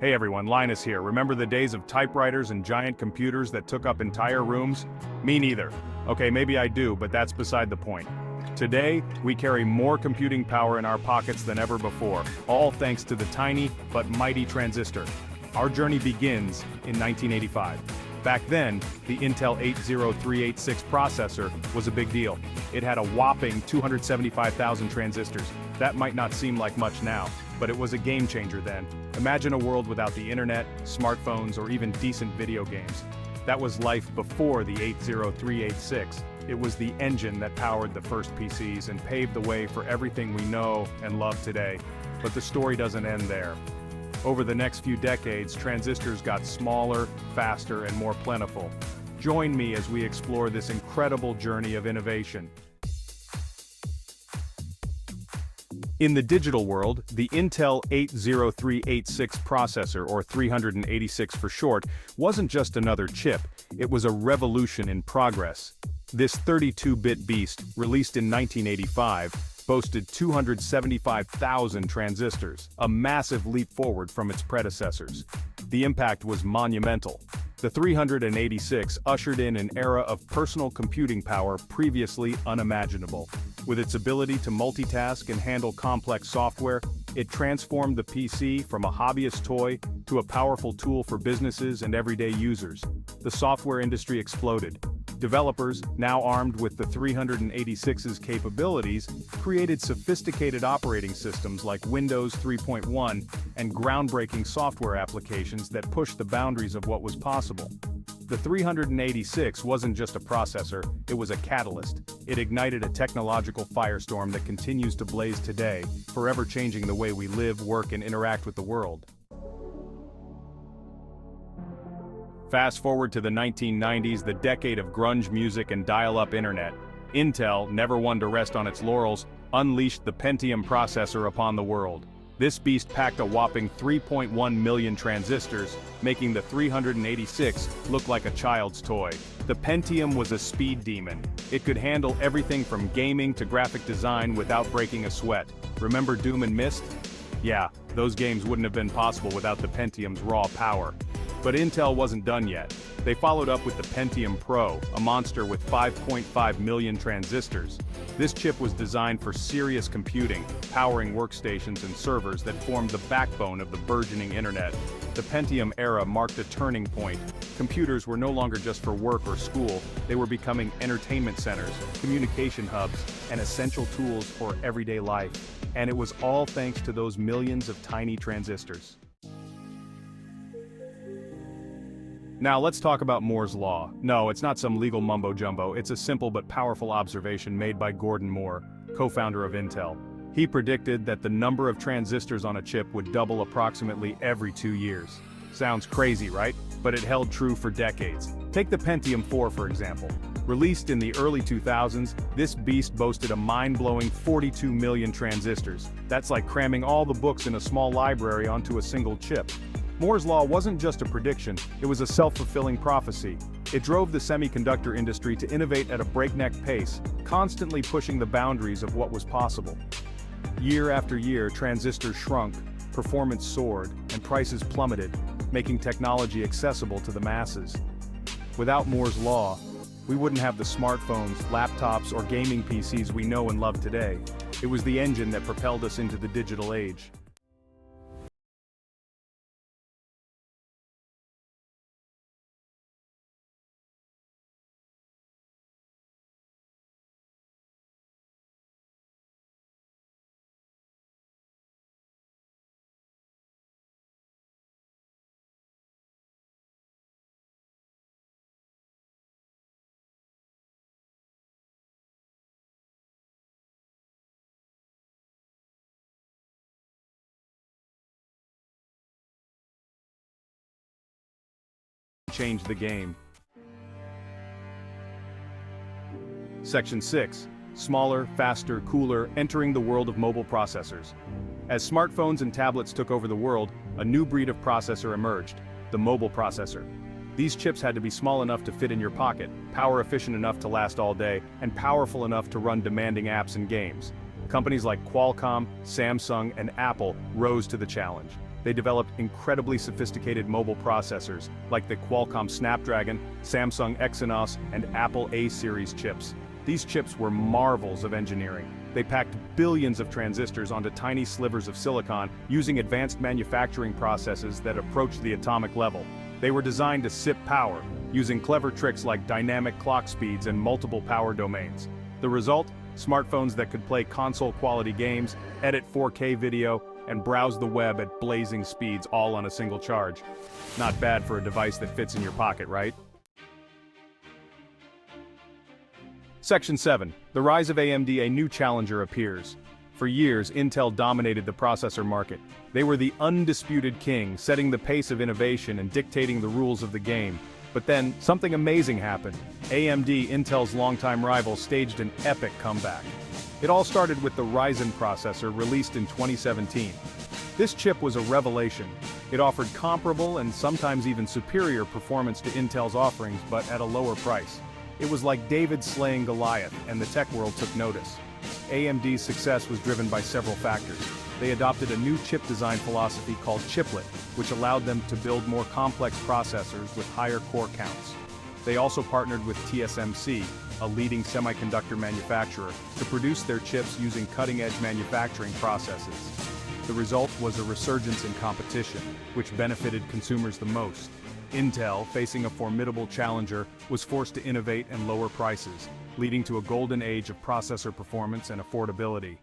Hey everyone, Linus here. Remember the days of typewriters and giant computers that took up entire rooms? Me neither. Okay, maybe I do, but that's beside the point. Today, we carry more computing power in our pockets than ever before, all thanks to the tiny but mighty transistor. Our journey begins in 1985. Back then, the Intel 80386 processor was a big deal. It had a whopping 275,000 transistors. That might not seem like much now, but it was a game changer then. Imagine a world without the internet, smartphones, or even decent video games. That was life before the 80386. It was the engine that powered the first PCs and paved the way for everything we know and love today. But the story doesn't end there. Over the next few decades, transistors got smaller, faster, and more plentiful. Join me as we explore this incredible journey of innovation. In the digital world, the Intel 80386 processor, or 386 for short, wasn't just another chip, it was a revolution in progress. This 32-bit beast, released in 1985, boasted 275,000 transistors, a massive leap forward from its predecessors. The impact was monumental. The 386 ushered in an era of personal computing power previously unimaginable. With its ability to multitask and handle complex software, it transformed the PC from a hobbyist toy to a powerful tool for businesses and everyday users. The software industry exploded. Developers, now armed with the 386's capabilities, created sophisticated operating systems like Windows 3.1 and groundbreaking software applications that pushed the boundaries of what was possible. The 386 wasn't just a processor, it was a catalyst. It ignited a technological firestorm that continues to blaze today, forever changing the way we live, work, and interact with the world. Fast forward to the 1990s, the decade of grunge music and dial-up internet. Intel, never one to rest on its laurels, unleashed the Pentium processor upon the world. This beast packed a whopping 3.1 million transistors, making the 386 look like a child's toy. The Pentium was a speed demon. It could handle everything from gaming to graphic design without breaking a sweat. Remember Doom and Myst? Yeah, those games wouldn't have been possible without the Pentium's raw power. But Intel wasn't done yet. They followed up with the Pentium Pro, a monster with 5.5 million transistors. This chip was designed for serious computing, powering workstations and servers that formed the backbone of the burgeoning internet. The Pentium era marked a turning point. Computers were no longer just for work or school, they were becoming entertainment centers, communication hubs, and essential tools for everyday life. And it was all thanks to those millions of tiny transistors. Now let's talk about Moore's Law. No, it's not some legal mumbo-jumbo, it's a simple but powerful observation made by Gordon Moore, co-founder of Intel. He predicted that the number of transistors on a chip would double approximately every 2 years. Sounds crazy, right? But it held true for decades. Take the Pentium 4 for example. Released in the early 2000s, this beast boasted a mind-blowing 42 million transistors. That's like cramming all the books in a small library onto a single chip. Moore's Law wasn't just a prediction, it was a self-fulfilling prophecy. It drove the semiconductor industry to innovate at a breakneck pace, constantly pushing the boundaries of what was possible. Year after year, transistors shrunk, performance soared, and prices plummeted, making technology accessible to the masses. Without Moore's Law, we wouldn't have the smartphones, laptops, or gaming PCs we know and love today. It was the engine that propelled us into the digital age. Change the game. Section 6. Smaller, faster, cooler, entering the world of mobile processors. As smartphones and tablets took over the world, a new breed of processor emerged, the mobile processor. These chips had to be small enough to fit in your pocket, power efficient enough to last all day, and powerful enough to run demanding apps and games. Companies like Qualcomm, Samsung, and Apple rose to the challenge. they developed incredibly sophisticated mobile processors, like the Qualcomm Snapdragon, Samsung Exynos, and Apple A-series chips. These chips were marvels of engineering. They packed billions of transistors onto tiny slivers of silicon, using advanced manufacturing processes that approached the atomic level. They were designed to sip power, using clever tricks like dynamic clock speeds and multiple power domains. The result? Smartphones that could play console-quality games, edit 4K video, and browse the web at blazing speeds, all on a single charge. Not bad for a device that fits in your pocket, right? Section 7. The rise of AMD, a new challenger appears. For years, Intel dominated the processor market. They were the undisputed king, setting the pace of innovation and dictating the rules of the game. But then, something amazing happened. AMD, Intel's longtime rival, staged an epic comeback. It all started with the Ryzen processor, released in 2017. This chip was a revelation. It offered comparable and sometimes even superior performance to Intel's offerings, but at a lower price. It was like David slaying Goliath, and the tech world took notice. AMD's success was driven by several factors. They adopted a new chip design philosophy called chiplet, which allowed them to build more complex processors with higher core counts. They also partnered with TSMC, a leading semiconductor manufacturer, to produce their chips using cutting-edge manufacturing processes. The result was a resurgence in competition, which benefited consumers the most. Intel, facing a formidable challenger, was forced to innovate and lower prices, leading to a golden age of processor performance and affordability.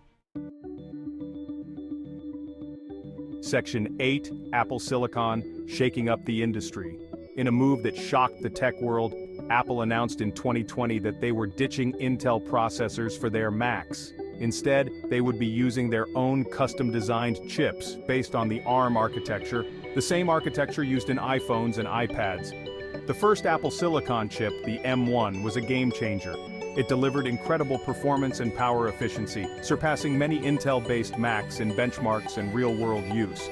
Section 8. Apple Silicon, shaking up the industry. In a move that shocked the tech world, Apple announced in 2020 that they were ditching Intel processors for their Macs. Instead, they would be using their own custom-designed chips based on the ARM architecture, the same architecture used in iPhones and iPads. The first Apple Silicon chip, the M1, was a game-changer. It delivered incredible performance and power efficiency, surpassing many Intel-based Macs in benchmarks and real-world use.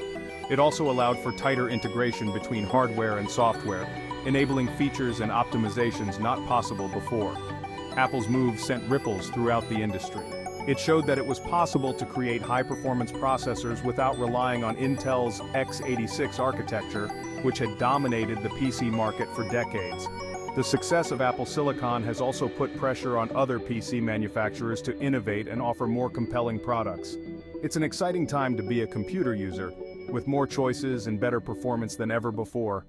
It also allowed for tighter integration between hardware and software, enabling features and optimizations not possible before. Apple's move sent ripples throughout the industry. It showed that it was possible to create high-performance processors without relying on Intel's x86 architecture, which had dominated the PC market for decades. The success of Apple Silicon has also put pressure on other PC manufacturers to innovate and offer more compelling products. It's an exciting time to be a computer user, with more choices and better performance than ever before.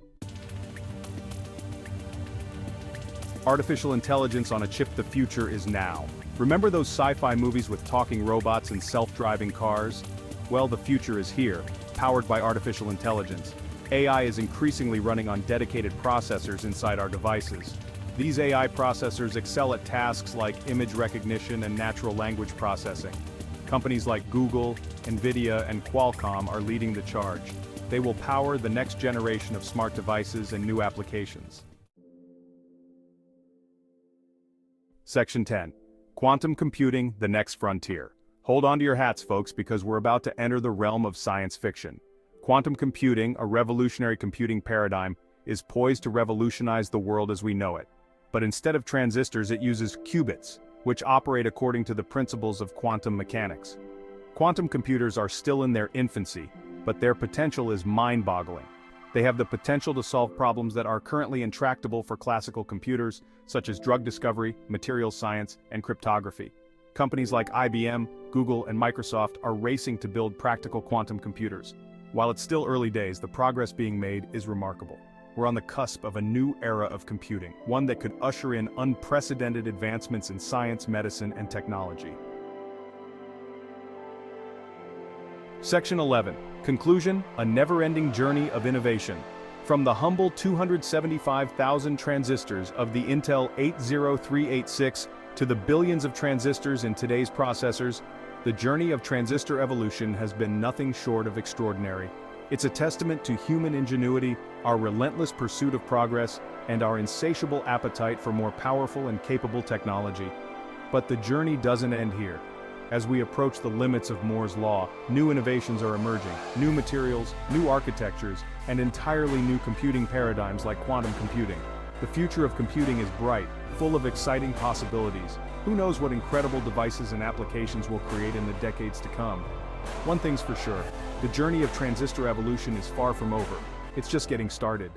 Artificial intelligence on a chip. The future is now. Remember those sci-fi movies with talking robots and self-driving cars? Well, the future is here, powered by artificial intelligence. AI is increasingly running on dedicated processors inside our devices. These AI processors excel at tasks like image recognition and natural language processing. Companies like Google, NVIDIA, and Qualcomm are leading the charge. They will power the next generation of smart devices and new applications. Section 10. Quantum computing, the next frontier. Hold on to your hats, folks, because we're about to enter the realm of science fiction. Quantum computing, a revolutionary computing paradigm, is poised to revolutionize the world as we know it. But instead of transistors, it uses qubits, which operate according to the principles of quantum mechanics. Quantum computers are still in their infancy, but their potential is mind-boggling. They have the potential to solve problems that are currently intractable for classical computers, such as drug discovery, materials science, and cryptography. Companies like IBM, Google, and Microsoft are racing to build practical quantum computers. While it's still early days, the progress being made is remarkable. We're on the cusp of a new era of computing, one that could usher in unprecedented advancements in science, medicine, and technology. Section 11. Conclusion, a never-ending journey of innovation. From the humble 275,000 transistors of the Intel 80386 to the billions of transistors in today's processors, the journey of transistor evolution has been nothing short of extraordinary. It's a testament to human ingenuity, our relentless pursuit of progress, and our insatiable appetite for more powerful and capable technology. But the journey doesn't end here. As we approach the limits of Moore's law, new innovations are emerging, new materials, new architectures, and entirely new computing paradigms like quantum computing. The future of computing is bright, full of exciting possibilities. Who knows what incredible devices and applications we'll create in the decades to come? One thing's for sure, The journey of transistor evolution is far from over. It's just getting started.